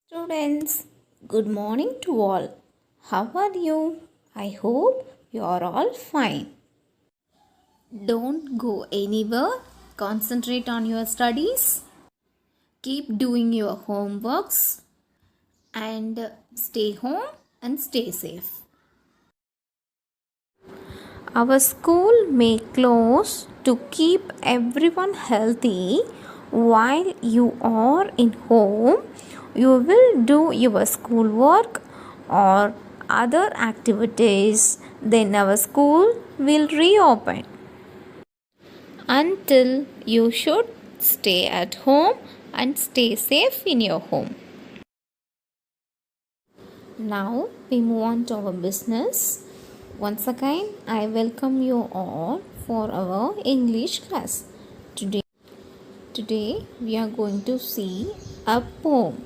Students, good morning to all. How are you? I hope you are all fine. Don't go anywhere. Concentrate on your studies. Keep doing your homeworks and stay home and stay safe. Our school may close to keep everyone healthy. While you are in home, you will do your schoolwork or other activities. Then our school will reopen. Until you should stay at home and stay safe in your home. Now we move on to our business. Once again, I welcome you all for our English class. Today we are going to see a poem.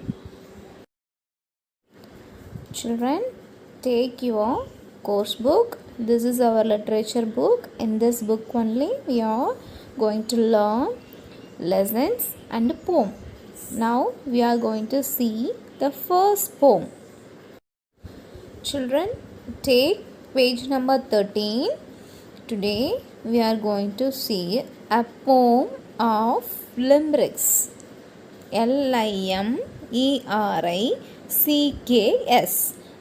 Children, take your course book. This is our literature book. In this book only we are going to learn lessons and poem. Now we are going to see the first poem. Children, take page number 13. Today we are going to see a poem of limericks. Limericks.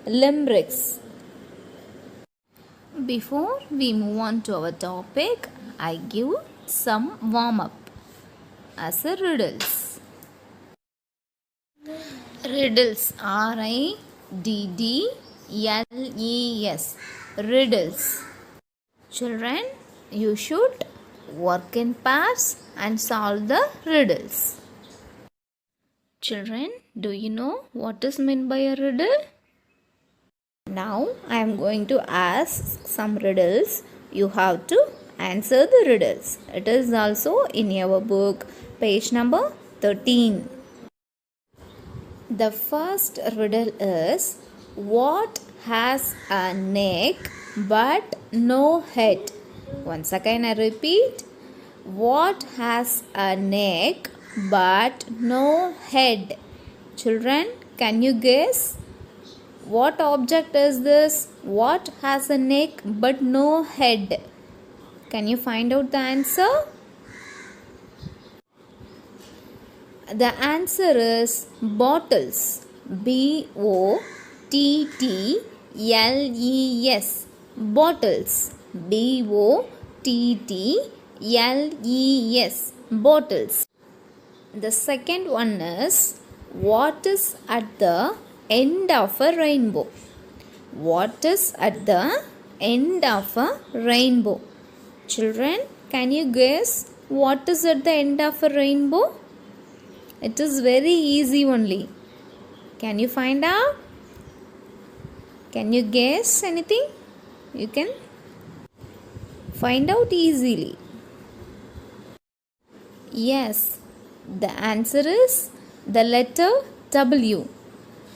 Limericks. Before we move on to our topic, I give some warm up as a riddles. Riddles. RIDDLES. Riddles. Children, you should work in pairs and solve the riddles. Children, do you know what is meant by a riddle? Now I am going to ask some riddles. You have to answer the riddles. It is also in your book, page number 13. The first riddle is, what has a neck but no head? Once again I repeat, what has a neck but no head? Children, can you guess? What object is this? What has a neck but no head? Can you find out the answer? The answer is bottles. BOTTLES. Bottles. BOTTLES. Bottles. The second one is, what is at the end of a rainbow? What is at the end of a rainbow? Children, can you guess what is at the end of a rainbow? It is very easy only. Can you find out? Can you guess anything? You can find out easily. Yes, the answer is the letter W.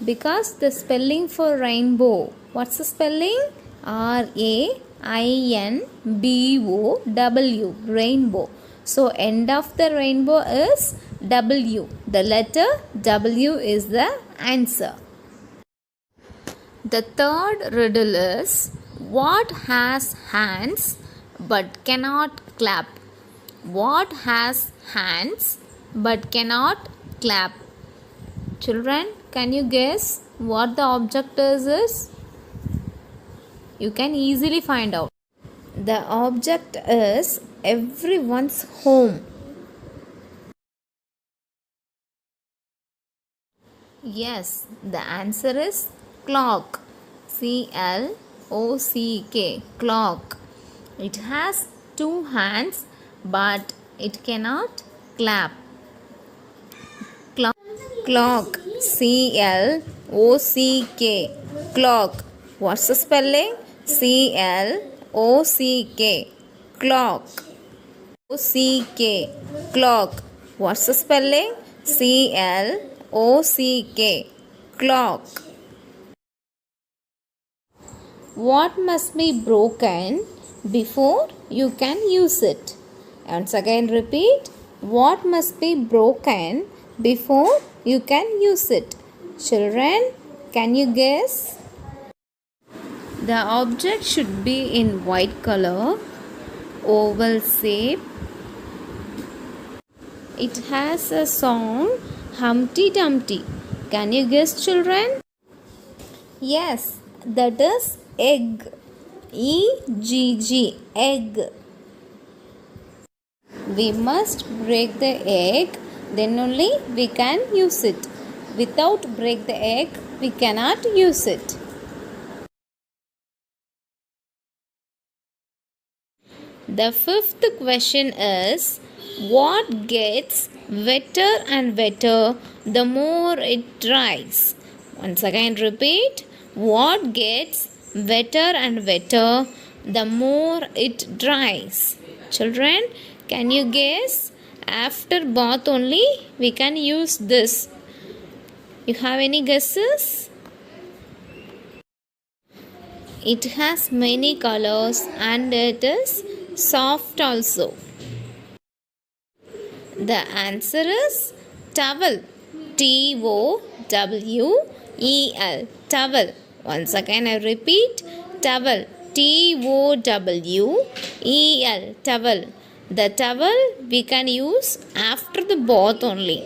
Because the spelling for rainbow, what's the spelling? RAINBOW. Rainbow. So end of the rainbow is W. The letter W is the answer. The third riddle is, what has hands but cannot clap? What has hands but cannot clap? Children, can you guess what the object is? You can easily find out. The object is everyone's home. Yes, the answer is clock. CLOCK. Clock. It has two hands but it cannot clap. Clock. CLOCK. Clock. What's the spelling? CLOCK. Clock. Clock. What's the spelling? CLOCK. Clock. What must be broken before you can use it? Once again repeat. What must be broken before you can use it? Children, can you guess? The object should be in white color, oval shape. It has a song, Humpty Dumpty. Can you guess, children? Yes, that is egg. E-G-G, egg. We must break the egg, then only we can use it. Without break the egg, we cannot use it. The fifth question is, what gets wetter and wetter the more it dries? Once again repeat, what gets wetter and wetter the more it dries? Children, can you guess? After bath only we can use this. You have any guesses? It has many colors and it is soft also. The answer is towel. T-O-W-E-L. Towel. Once again I repeat, towel. T-O-W-E-L. Towel. The towel we can use after the bath only.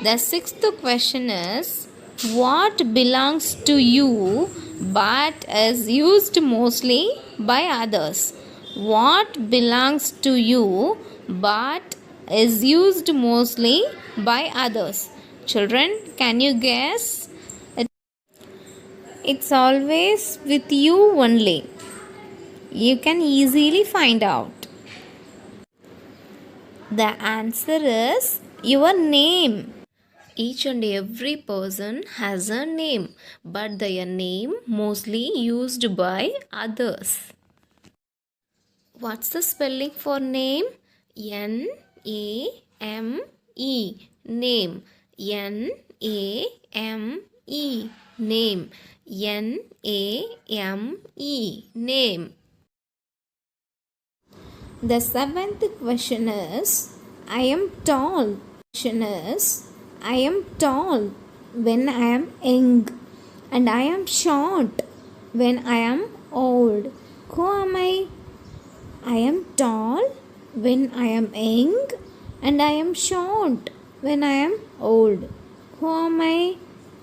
The sixth question is, what belongs to you but is used mostly by others? What belongs to you but is used mostly by others? Children, can you guess? It's always with you only. You can easily find out. The answer is your name. Each and every person has a name, but their name mostly used by others. What's the spelling for name? N-A-M-E. Name. N-A-M-E. Name. N-A-M-E. Name. The seventh question is, I am tall. Question is, I am tall when I am young and I am short when I am old. Who am I? I am tall when I am young and I am short when I am old. Who am I?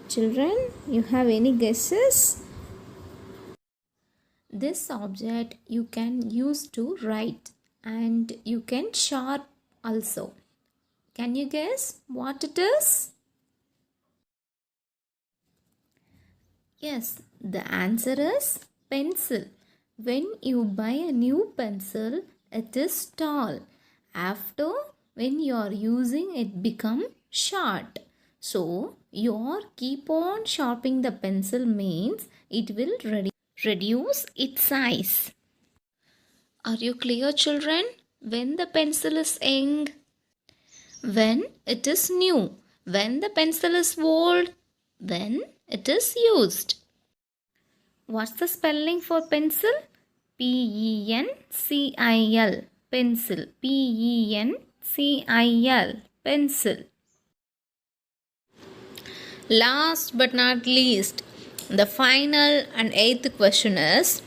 Children, you have any guesses? This object you can use to write and you can sharp also. Can you guess what it is? Yes, the answer is pencil. When you buy a new pencil, it is tall. After, when you are using it become short. So, your keep on sharpening the pencil means it will reduce its size. Are you clear, children? When the pencil is young, when it is new, when the pencil is old, when it is used. What's the spelling for pencil? P-E-N-C-I-L. Pencil. P-E-N-C-I-L. Pencil. Last but not least, the final and eighth question is,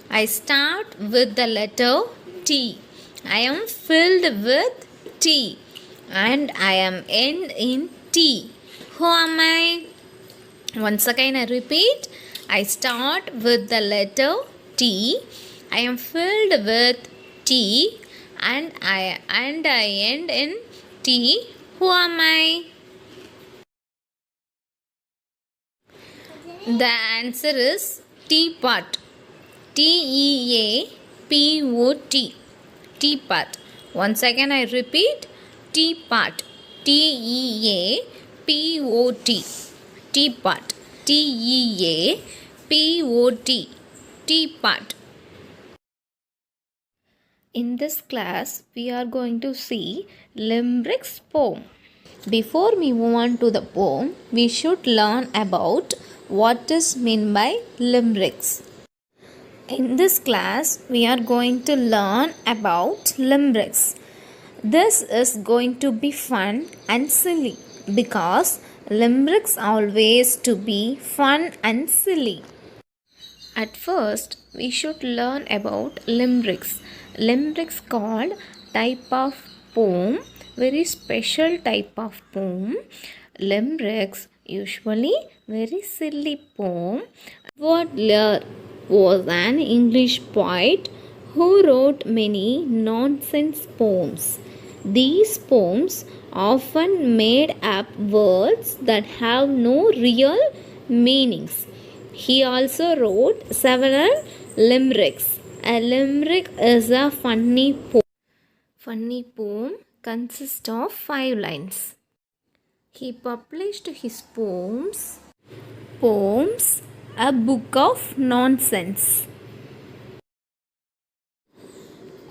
I start with the letter T. I am filled with tea. And I am end in T. Who am I? Once again I repeat, I start with the letter T. I am filled with T and I end in T. Who am I? The answer is teapot. T-E-A-P-O-T. Teapot. Once again I repeat, teapot. T-E-A-P-O-T. Teapot. T-E-A-P-O-T. Teapot. In this class, we are going to see Limerick's poem. Before we move on to the poem, we should learn about what is meant by limericks. In this class, we are going to learn about limericks. This is going to be fun and silly because limericks always to be fun and silly. At first, we should learn about limericks. Limericks called type of poem, very special type of poem. Limericks usually very silly poem. Edward Lear was an English poet who wrote many nonsense poems. These poems often made up words that have no real meanings. He also wrote several limericks. A limerick is a funny poem. Funny poem consists of 5 lines. He published his poems, a book of nonsense.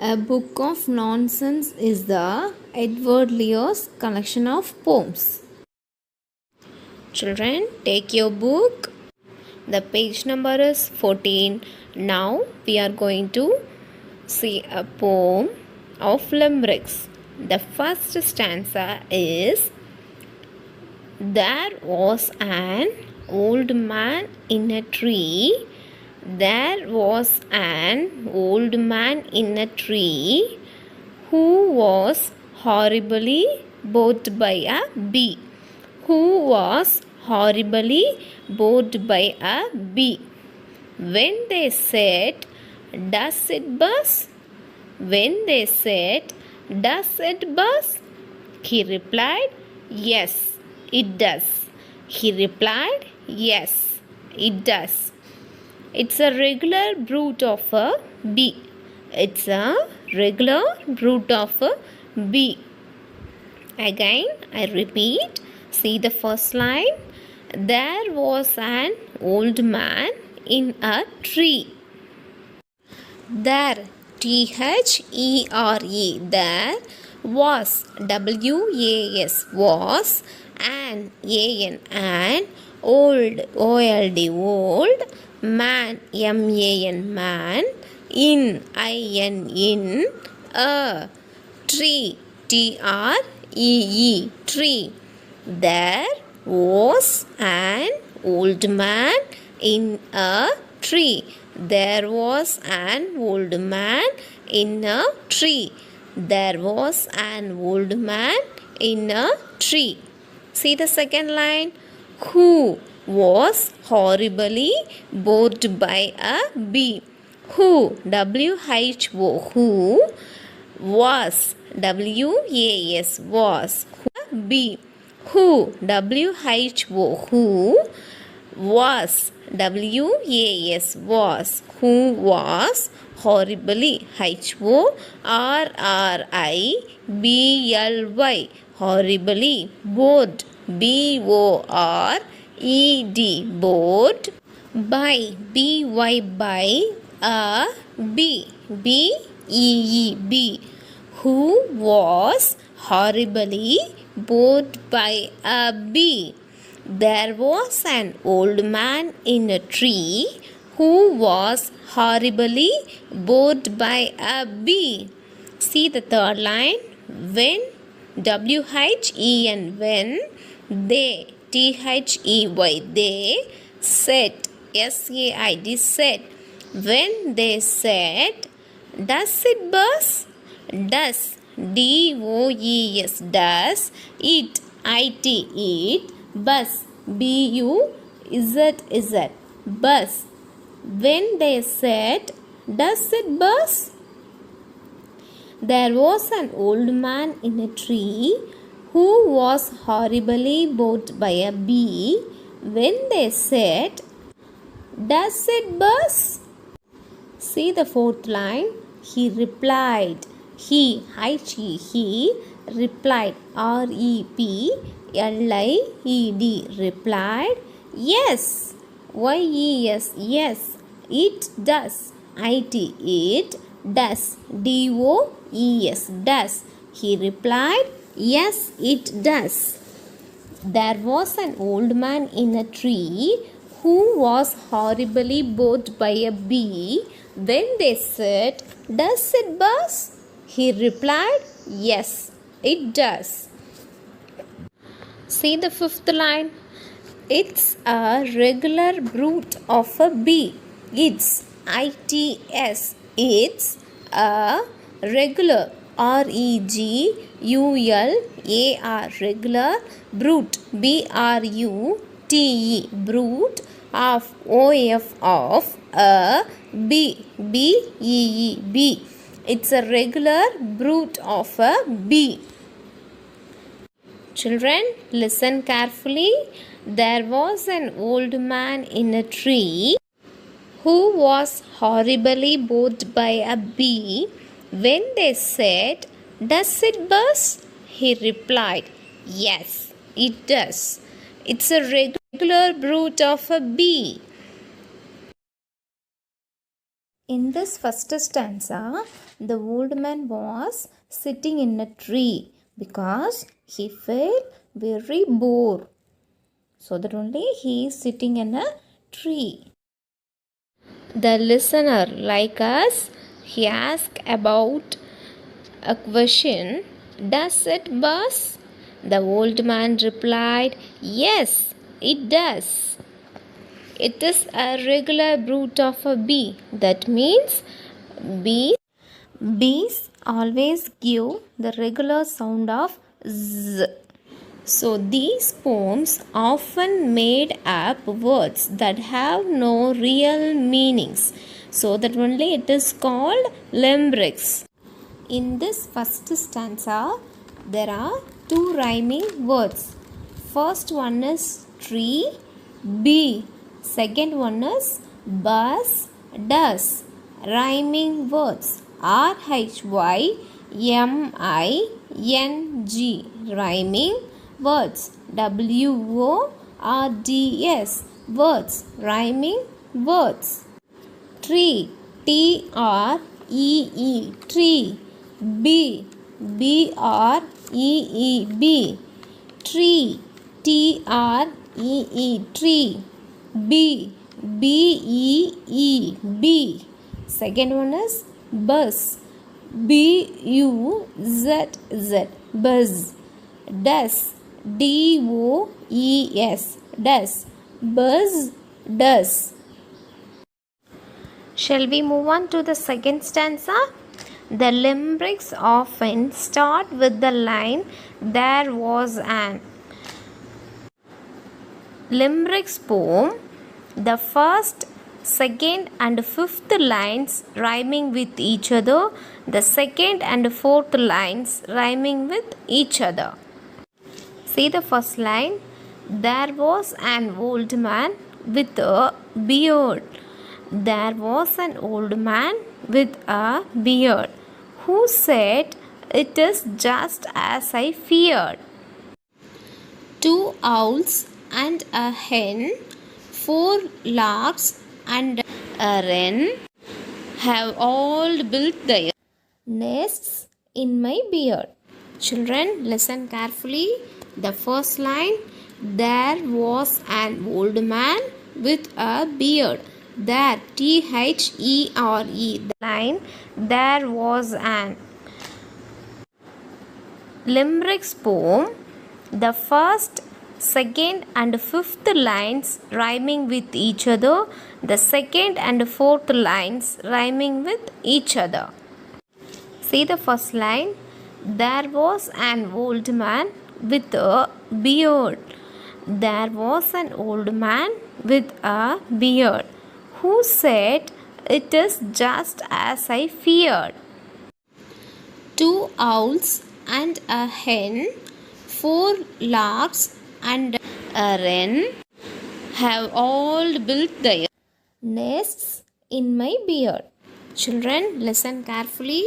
A book of nonsense is the Edward Lear's collection of poems. Children, take your book. The page number is 14. Now we are going to see a poem of limericks. The first stanza is, there was an old man in a tree. There was an old man in a tree who was horribly bored by a bee. Who was horribly bored by a bee. When they said, does it buzz? When they said, does it buzz? He replied, yes, it does. He replied, yes, it does. It's a regular brute of a bee. It's a regular brute of a bee. Again, I repeat. See the first line. There was an old man in a tree. There, T-H-E-R-E, there was, W-A-S, was, an, A-N, an, old, O-L-D, old, man, M-A-N, man, in, I-N, in, a, tree, T-R-E-E, tree. There was an old man in a tree. There was an old man in a tree. There was an old man in a tree. See the second line. Who was horribly bored by a bee. Who, W-H-O, who was, W-A-S, was, who, bee. Who, W-H-O, who was, W-A-S, was, who was horribly, H-O-R-R-I-B-L-Y, horribly, bored, B-O-R-E-D, bored, by, B-Y, by, a bee, B-E-E, bee, who was horribly bored by a bee. There was an old man in a tree who was horribly bored by a bee. See the third line. When, W-H-E-N, when they, T-H-E-Y, they said, S-A-I-D, said. When they said, does it buzz? Does, D-O-E-S, does, it, I-T, it, buzz, B-U-Z-Z, buzz. When they said, does it buzz? There was an old man in a tree who was horribly bored by a bee. When they said, does it buzz? See the fourth line. He replied. He, he replied, R-E-P-L-I-E-D, replied, yes, Y-E-S, yes, it does, I-T, it does, D-O-E-S, does. He replied, yes, it does. There was an old man in a tree who was horribly bored by a bee. When they said, does it buzz? He replied, Yes, it does. See the fifth line. It's a regular root of a bee. It's It's a regular regular regular brute brute of a bee. It's a regular brute of a bee. Children, listen carefully. There was an old man in a tree who was horribly bored by a bee. When they said, "Does it buzz?" he replied, "Yes, it does. It's a regular brute of a bee." In this first stanza, the old man was sitting in a tree because he felt very bored. So that only he is sitting in a tree. The listener, like us, he asked about a question. Does it buzz? The old man replied, "Yes, it does. It is a regular brute of a bee." That means bees always give the regular sound of z. So these poems often made up words that have no real meanings. So that only it is called limericks. In this first stanza, there are two rhyming words. First one is tree, bee. Second one is buzz, does. Rhyming words RHYMING. Rhyming words WORDS. Words. Rhyming words. Tree, TREE. Tree. Bee, BREE. Tree, TREE. Tree. Bee, BEE. Second one is buzz, BUZZ. Buzz. Does, DOES. Does. Buzz, does. Shall we move on to the second stanza? The limericks often start with the line, "There was an." Limericks poem, the first, second and fifth lines rhyming with each other, the second and fourth lines rhyming with each other. See the first line. There was an old man with a beard. There was an old man with a beard who said, "It is just as I feared." Two owls and a hen, four larks and a wren have all built their nests in my beard. Children, listen carefully. The first line, there was an old man with a beard. There, THERE. The line, there was an. Limericks poem, the first, second and fifth lines rhyming with each other, the second and fourth lines rhyming with each other. See the first line. There was an old man with a beard. There was an old man with a beard who said, "It is just as I feared." Two owls and a hen, four larks and a wren have all built their nests in my beard. Children, listen carefully.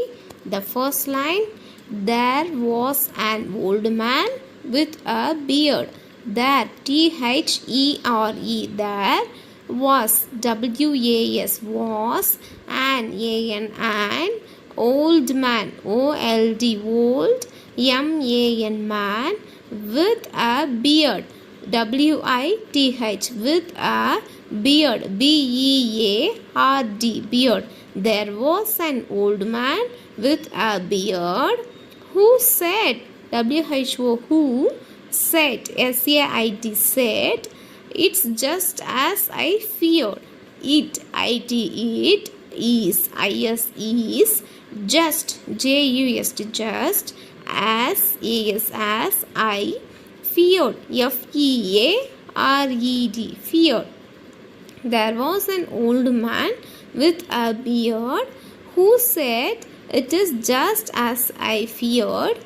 The first line, there was an old man with a beard. There, THERE. There was, WAS. Was, an old man, OLD. Old, MAN with a beard, WITH. With a beard, BEARD. Beard. There was an old man with a beard Who said? WHO. Who said? SAIT. Said. It's just as I feared. It. IT. It. Is. IS. Is. Just. JUST. Just. As. AS. As. I. Feared. FEARED. Feared. There was an old man with a beard who said, "It is just as I feared.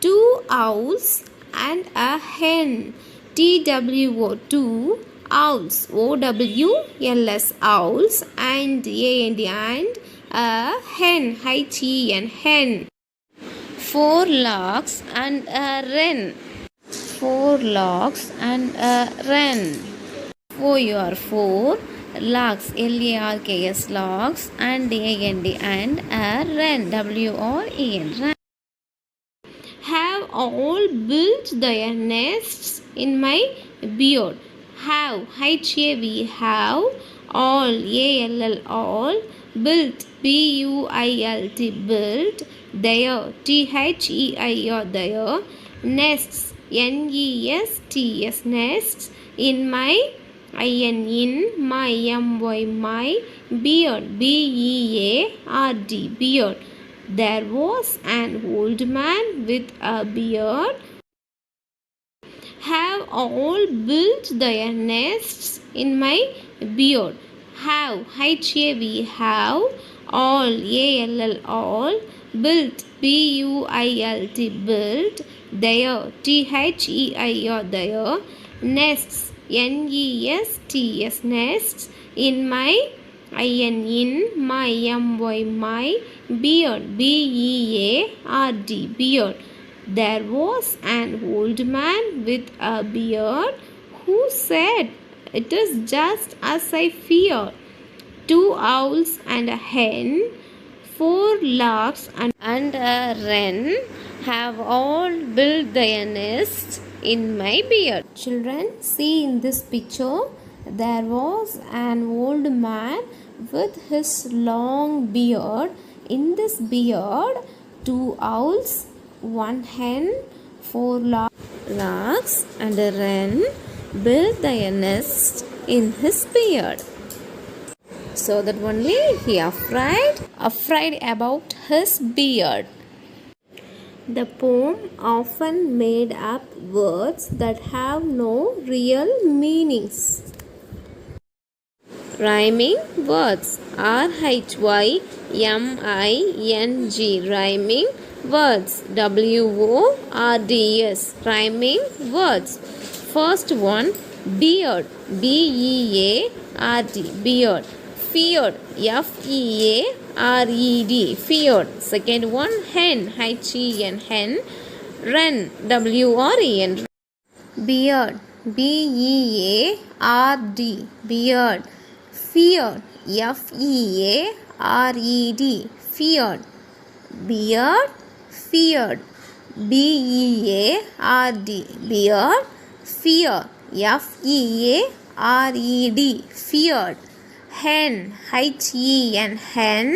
2 owls and a hen." TWO. 2 owls. OWLS. Owls. And and a hen. HEN. Hen. 4 larks and a wren. 4 larks and a wren. For your 4 larks. LARKS. Larks. And and a wren. WREN. Wren. Have all built their nests in my beard. Have. HAV. Have. All. ALL. All. Built. BUILT. Built. Their. THEIR. Their. Nests. NESTS. Nests. In my. In my. My. Beard. BEARD. Beard. There was an old man with a beard. Have all built their nests in my beard. Have. HAV. Have. All. ALL. All. Built. BUILT. Built. Their. THEIR. Their. Nests. NESTS. Nests. In my. In my. My. Beard. BEARD. Beard. There was an old man with a beard who said, "It is just as I feared. 2 owls and a hen, 4 larks and a wren have all built their nests in my beard." Children, see in this picture, there was an old man with his long beard. In this beard, 2 owls, 1 hen, 4 larks and a wren built their nest in his beard. So that only he afraid about his beard. The poem often made up words that have no real meanings. Rhyming words. RHYMING. Rhyming words. WORDS. Rhyming words. First one, beard. BEARD. Beard. Feared. FEARED. Feared. Second one, hen. HEN. Hen. Wren. WREN. Beard. BEARD. Beard. Feared. FEARED. Feared. Beard. Feared. BEARD. Beard. Fear. FEARED. Feared. Hen. HEN. Hen.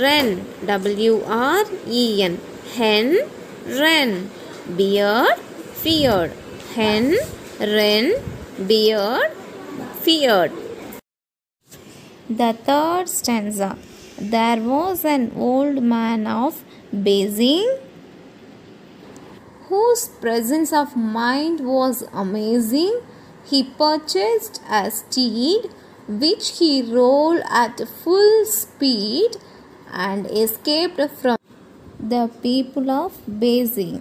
Wren. WREN. Hen. Wren. Beard. Feared. Hen. Wren. Beard. Feared. The third stanza. There was an old man of Beijing whose presence of mind was amazing. He purchased a steed which he rode at full speed and escaped from the people of Beijing.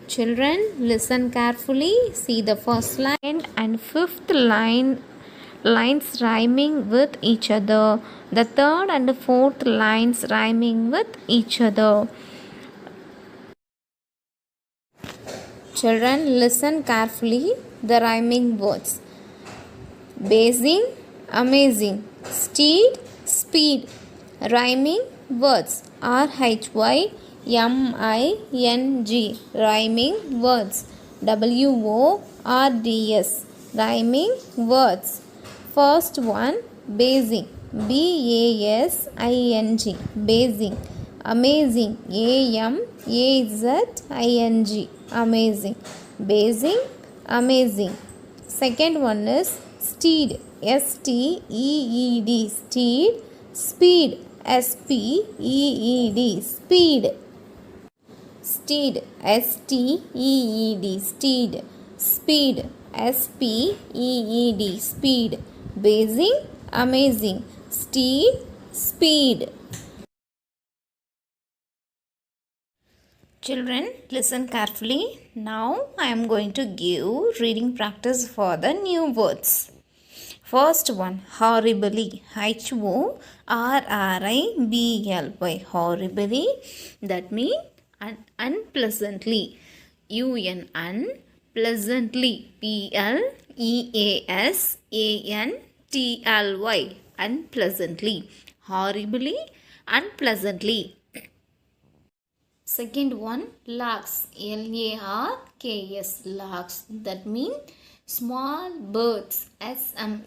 Children, listen carefully. See the first line and fifth lines rhyming with each other. The third and fourth lines rhyming with each other. Children, listen carefully. The rhyming words. Beijing, amazing. Steed, speed. Rhyming words. RHYMING. Rhyming words. WORDS. Rhyming words. First one, Beijing. BASING. Beijing. Amazing. Amazing. Amazing. Basing. Amazing. Second one is steed. Steed. Steed. Speed. Speed. Speed. Steed. Steed. Steed. Speed. Speed. Speed. Basing. Amazing. Steed. Speed. Children, listen carefully. Now I am going to give reading practice for the new words. First one, horribly. Horribly. Horribly. That means unpleasantly. Unpleasantly. Pleasantly. Unpleasantly. Horribly. Unpleasantly. Second one, larks. Larks. Larks. That means small birds. Small.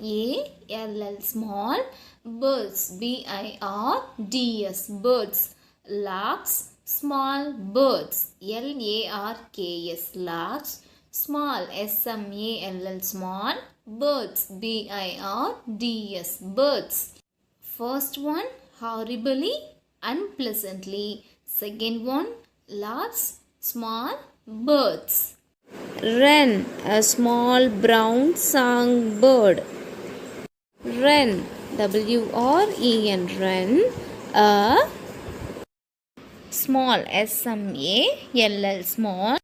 Small birds. Birds. Birds. Larks. Small birds. Larks. Larks. Small. Small. Small birds. Birds. Birds. First one, horribly, unpleasantly. Second one, larks, small birds. Wren, a small brown songbird. Wren, W-R-E-N, wren, a small, S-M-A-L-L, small,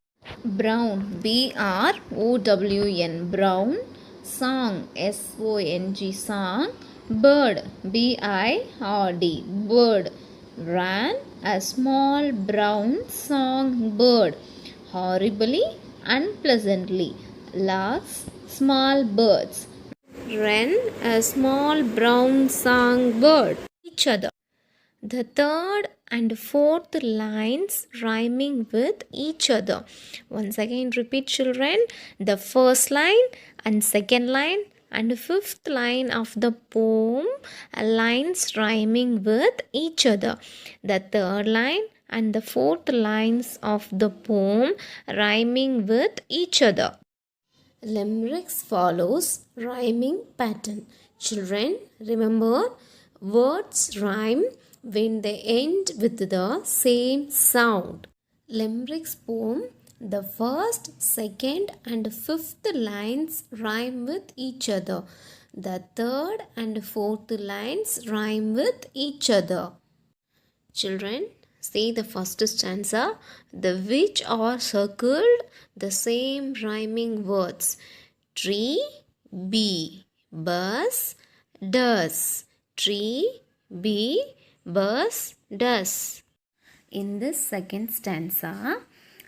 brown, B-R-O-W-N, brown, song, S-O-N-G, song, bird, B-I-R-D, bird. Ran, a small brown songbird. Horribly, unpleasantly. Larks, small birds. Wren, a small brown songbird. Each other. The third and fourth lines rhyming with each other. Once again repeat, children. The first line and second line and fifth line of the poem lines rhyming with each other. The third line and the fourth lines of the poem rhyming with each other. Limericks follows rhyming pattern. Children, remember, words rhyme when they end with the same sound. Limericks poem, the first, second and fifth lines rhyme with each other. The third and fourth lines rhyme with each other. Children, see the first stanza, the which are circled the same rhyming words. Tree, bee, bus, does. Tree, bee, bus, does. In this second stanza,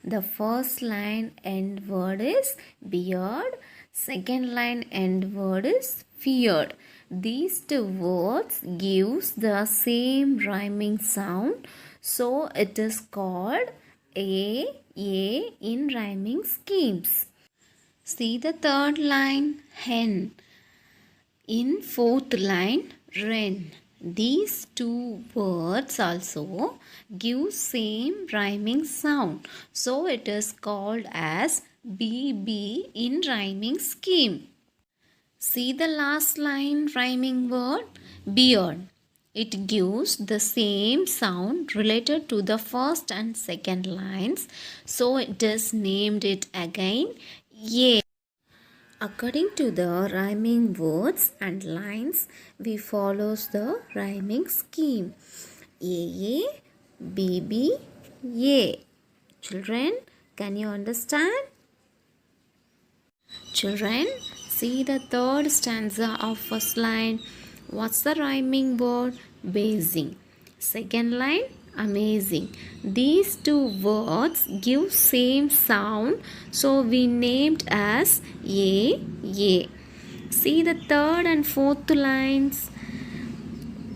the first line end word is beard, second line end word is feared. These two words gives the same rhyming sound, so it is called a in rhyming schemes. See the third line, hen. In fourth line, wren. These two words also give same rhyming sound, so it is called as BB in rhyming scheme. See the last line rhyming word, beard. It gives the same sound related to the first and second lines, so it is named it again A. According to the rhyming words and lines, we follows the rhyming scheme. A, B, A. Children, can you understand? Children, see the third stanza of first line. What's the rhyming word? Basing. Second line, amazing. These two words give same sound, so we named as A. See the third and fourth lines.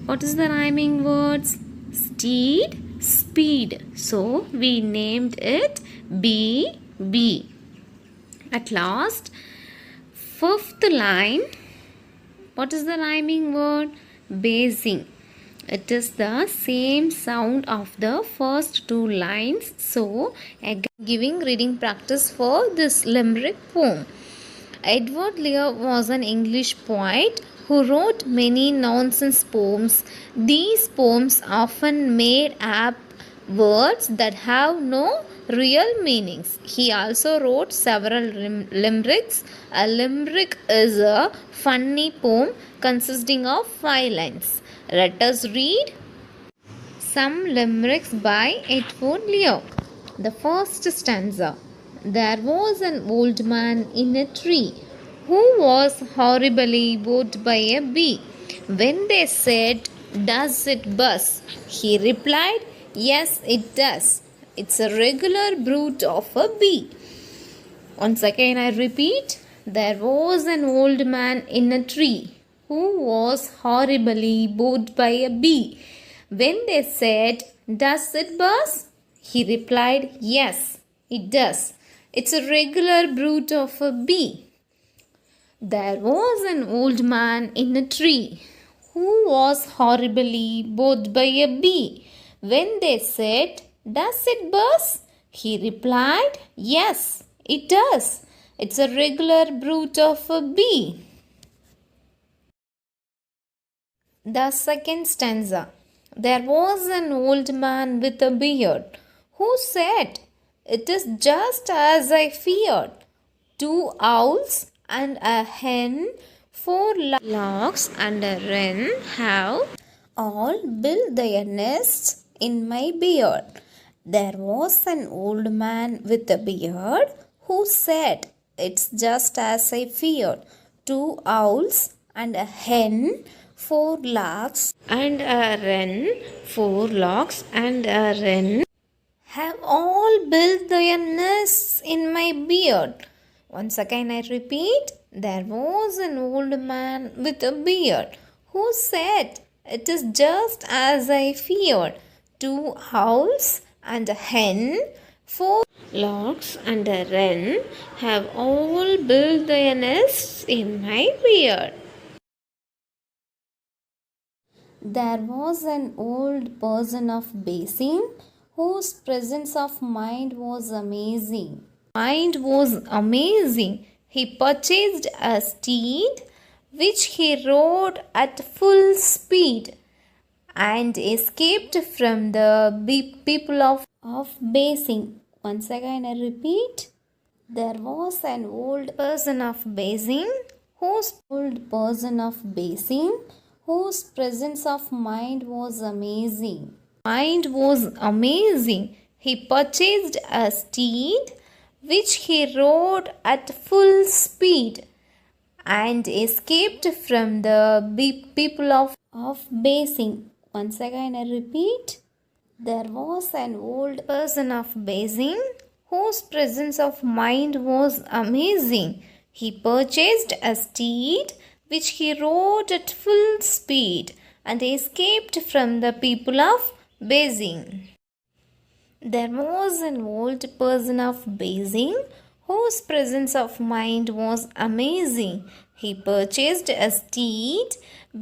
What is the rhyming words? Steed, speed. So we named it B. At last, fifth line. What is the rhyming word? Basing. It is the same sound of the first two lines. So, again, giving reading practice for this limerick poem. Edward Lear was an English poet who wrote many nonsense poems. These poems often made up words that have no real meanings. He also wrote several limericks. A limerick is a funny poem consisting of 5 lines. Let us read some limericks by Edward Lear. The first stanza. There was an old man in a tree who was horribly bored by a bee. When they said, "Does it buzz?" he replied, "Yes, it does. It's a regular brute of a bee." Once again, I repeat. There was an old man in a tree who was horribly bored by a bee. When they said, "Does it buzz?" he replied, "Yes, it does. It's a regular brute of a bee." There was an old man in a tree who was horribly bored by a bee. When they said, "Does it buzz?" he replied, "Yes, it does. It's a regular brute of a bee." The second stanza. There was an old man with a beard who said, "It is just as I feared. 2 owls and a hen, 4 larks and a wren have all built their nests in my beard." There was an old man with a beard who said, "It's just as I feared. 2 owls and a hen, 4 larks and a wren, 4 larks and a wren have all built their nests in my beard." Once again, I repeat. There was an old man with a beard who said, "It is just as I feared. 2 owls and a hen, 4 larks and a wren have all built their nests in my beard." There was an old person of Basing whose presence of mind was amazing. He purchased a steed which he rode at full speed and escaped from the people of Basing. Once again, I repeat. There was an old person of Basing whose presence of mind was amazing. He purchased a steed which he rode at full speed and escaped from the people of Basing. Once again, I repeat. There was an old person of Basing whose presence of mind was amazing. He purchased a steed which he rode at full speed and escaped from the people of Basing. There was an old person of Basing whose presence of mind was amazing. He purchased a steed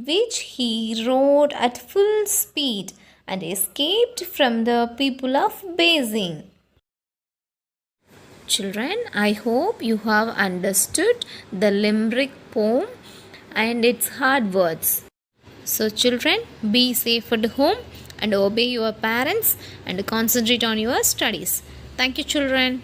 which he rode at full speed and escaped from the people of Basing. Children, I hope you have understood the limerick poem and its hard words. So children, be safe at home and obey your parents and concentrate on your studies. Thank you, children.